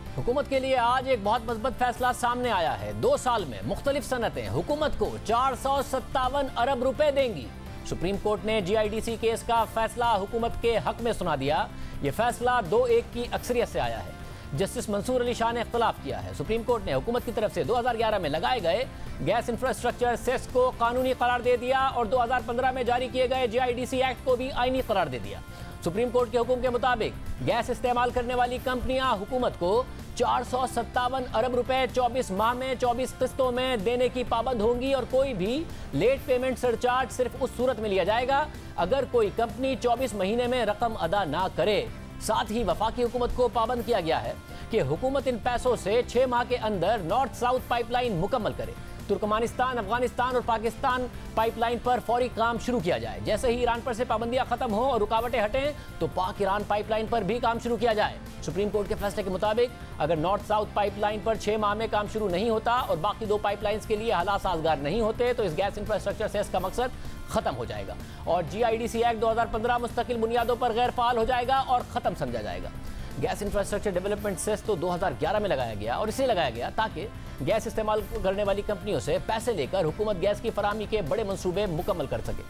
हुकूमत के लिए आज एक बहुत मजबूत फैसला सामने आया है। 2 साल में मुख्तलिफ सनतें हुकूमत को 457 अरब रुपए देंगी। सुप्रीम कोर्ट ने GIDC केस का फैसला हुकूमत के हक में सुना दिया। यह फैसला 2-1 की अक्सरियत से आया है। जस्टिस मंसूर अली शाह ने इख्तलाफ किया है। सुप्रीम कोर्ट ने हुकूमत की तरफ से 2011 में लगाए गए गैस इंफ्रास्ट्रक्चर सेस को कानूनी करार दे दिया और 2015 में जारी किए गए GIDC एक्ट को भी आईनी करार दे दिया। सुप्रीम कोर्ट के हुक्म के मुताबिक गैस इस्तेमाल करने वाली कंपनियां हुकूमत को 457 अरब रुपए 24 माह में 24 किस्तों में देने की पाबंद होंगी और कोई भी लेट पेमेंट सरचार्ज सिर्फ उस सूरत में लिया जाएगा अगर कोई कंपनी 24 महीने में रकम अदा ना करे। साथ ही वफाकी हुकूमत को पाबंद किया गया है कि हुकूमत इन पैसों से 6 माह के अंदर नॉर्थ साउथ पाइपलाइन मुकम्मल करे। तुर्कमानिस्तान, अफगानिस्तान और पाकिस्तान पाइपलाइन पर फौरी काम शुरू किया जाए। जैसे ही ईरान पर से पाबंदियां खत्म हो और रुकावटें हटें तो पाक ईरान पाइपलाइन पर भी काम शुरू किया जाए। सुप्रीम कोर्ट के फैसले के मुताबिक अगर नॉर्थ साउथ पाइपलाइन पर 6 माह में काम शुरू नहीं होता और बाकी 2 पाइपलाइंस के लिए हालात साजगार नहीं होते तो इस गैस इंफ्रास्ट्रक्चर सेस का मकसद खत्म हो जाएगा और GIDC एक्ट 2015 मुस्तकिल बुनियादों पर गैर फाल हो जाएगा और खत्म समझा जाएगा। गैस इंफ्रास्ट्रक्चर डेवलपमेंट सेस तो 2011 में लगाया गया और इसलिए लगाया गया ताकि गैस इस्तेमाल करने वाली कंपनियों से पैसे लेकर हुकूमत गैस की फराहमी के बड़े मंसूबे मुकम्मल कर सके।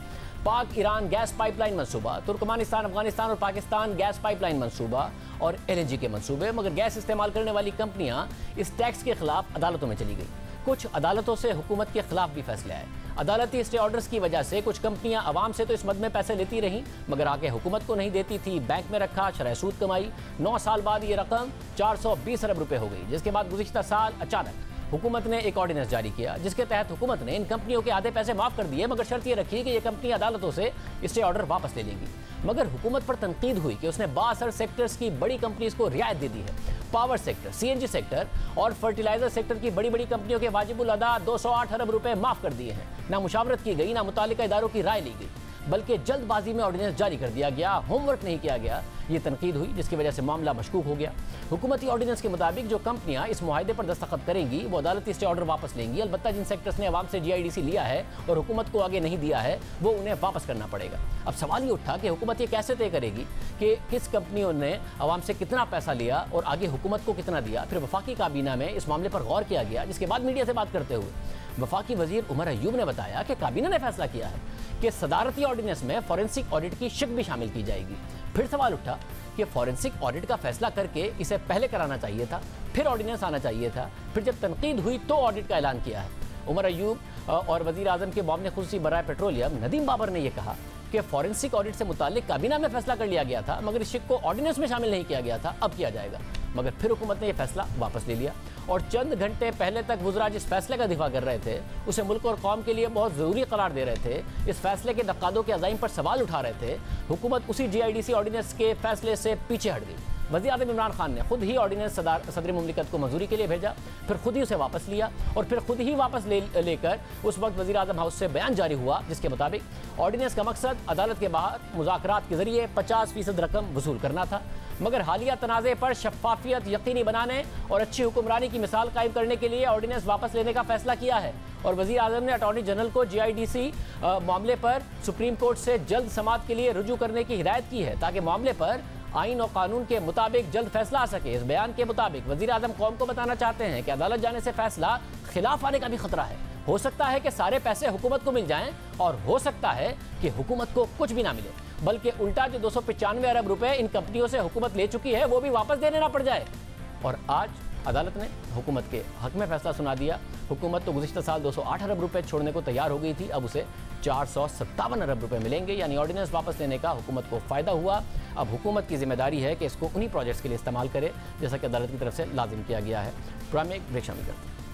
पाक ईरान गैस पाइपलाइन मंसूबा, तुर्कमानिस्तान, अफगानिस्तान और पाकिस्तान गैस पाइपलाइन मंसूबा और LNG के मंसूबे। मगर गैस इस्तेमाल करने वाली कंपनियां इस टैक्स के खिलाफ अदालतों में चली गई। कुछ अदालतों से हुकूमत के खिलाफ भी फैसले आए। अदालती स्टे ऑर्डर्स की वजह से कुछ कंपनियां आवाम से तो इस मद में पैसे लेती रहीं मगर आगे हुकूमत को नहीं देती थी, बैंक में रखा, शरह सूद कमाई। 9 साल बाद ये रकम 420 अरब रुपए हो गई, जिसके बाद गुज़िश्ता साल अचानक हुकूमत ने एक ऑर्डिनेंस जारी किया जिसके तहत हुकूमत ने इन कंपनियों के आधे पैसे माफ कर दिए मगर शर्त यह रखी कि ये कंपनी अदालतों से स्टे ऑर्डर वापस ले लेंगी। मगर हुकूमत पर तनकीद हुई कि उसने 62 सेक्टर्स की बड़ी कंपनीज को रियायत दे दी है। पावर सेक्टर, CNG सेक्टर और फर्टिलाइजर सेक्टर की बड़ी बड़ी कंपनियों के वाजिबुल अदा 208 अरब रुपए माफ कर दिए हैं। ना मुशावरत की गई, ना मुतालिका इदारों की राय ली गई, बल्कि जल्दबाजी में ऑर्डिनेंस जारी कर दिया गया, होमवर्क नहीं किया गया। ये तनकीद हुई जिसकी वजह से मामला मशकूक हो गया। हुकूमती ऑर्डिनेंस के मुताबिक जो कंपनियां इस मुआहदे पर दस्तखत करेंगी वो अदालती स्टे ऑर्डर वापस लेंगी। अलबत्ता जिन सेक्टर्स ने अवाम से GIDC लिया है और हुकूमत को आगे नहीं दिया है वो उन्हें वापस करना पड़ेगा। अब सवाल ये उठा कि हुकूमत ये कैसे तय करेगी कि किस कंपनियों ने अवाम से कितना पैसा लिया और आगे हुकूमत को कितना दिया। फिर वफाकी काबीना में इस मामले पर गौर किया गया जिसके बाद मीडिया से बात करते हुए वफाकी वजीर उमर अयूब ने बताया कि काबीना ने फैसला किया है कि सदारती ऑर्डिनेंस में फॉरेंसिक ऑडिट की शिक भी शामिल की जाएगी। फिर सवाल उठा कि फॉरेंसिक ऑडिट का फैसला करके इसे पहले कराना चाहिए था, फिर ऑर्डिनेंस आना चाहिए था, फिर जब तनकीद हुई तो ऑडिट का ऐलान किया है। उमर अयूब और वजीर आजम के मुआविन खुसूसी बराए पेट्रोलियम नदीम बाबर ने यह कहा कि फॉरेंसिक ऑडिट से मुतालिक काबीना में फैसला कर लिया गया था मगर इस शिक को ऑर्डिनेंस में शामिल नहीं किया गया था, अब किया जाएगा। मगर फिर हुकूमत ने यह फैसला वापस ले लिया और चंद घंटे पहले तक वज़रा जिस फैसले का दिफा कर रहे थे उसे मुल्क और कौम के लिए बहुत ज़रूरी करार दे रहे थे, इस फैसले के नक़ादों के अज़ाइम पर सवाल उठा रहे थे, हुकूमत उसी GIDC ऑर्डिनेंस के फैसले से पीछे हट गई। वज़ीर आज़म इमरान खान ने खुद ही ऑर्डिनेंस सदर मुमलिकत को मंजूरी के लिए भेजा, फिर खुद ही उसे वापस लिया और फिर खुद ही वापस लेकर उस वक्त वज़ीर आज़म हाउस से बयान जारी हुआ जिसके मुताबिक ऑर्डिनेंस का मकसद अदालत के बाहर मुज़ाकरात के जरिए 50% रकम वसूल करना था। मगर हालिया तनाज़े पर शफाफियत यकीनी बनाने और अच्छी हुक्मरानी की मिसाल कायम करने के लिए ऑर्डिनेंस वापस लेने का फैसला किया है और वज़ीर आज़म ने अटॉर्नी जनरल को GIDC मामले पर सुप्रीम कोर्ट से जल्द समाअत के लिए रुजू करने की हिदायत की है ताकि मामले पर आइन और कानून के मुताबिक जल्द फैसला आ सके। इस बयान के मुताबिक वज़ीर आज़म कौम को बताना चाहते हैं कि अदालत जाने से फैसला खिलाफ आने का भी खतरा है। हो सकता है कि सारे पैसे हुकूमत को मिल जाएं और हो सकता है कि हुकूमत को कुछ भी ना मिले, बल्कि उल्टा जो 295 अरब रुपए इन कंपनियों से हुकूमत ले चुकी है वो भी वापस देने ना पड़ जाए। और आज अदालत ने हुकूमत के हक में फैसला सुना दिया। हुकूमत तो गुज़िश्ता साल 208 अरब रुपए छोड़ने को तैयार हो गई थी, अब उसे 457 अरब रुपए मिलेंगे, यानी ऑर्डिनेंस वापस लेने का हुकूमत को फ़ायदा हुआ। अब हुकूमत की जिम्मेदारी है कि इसको उन्हीं प्रोजेक्ट्स के लिए इस्तेमाल करे जैसा कि अदालत की तरफ से लाजिम किया गया है। प्रोग्राम में एक ब्रेक शामिल करते हैं।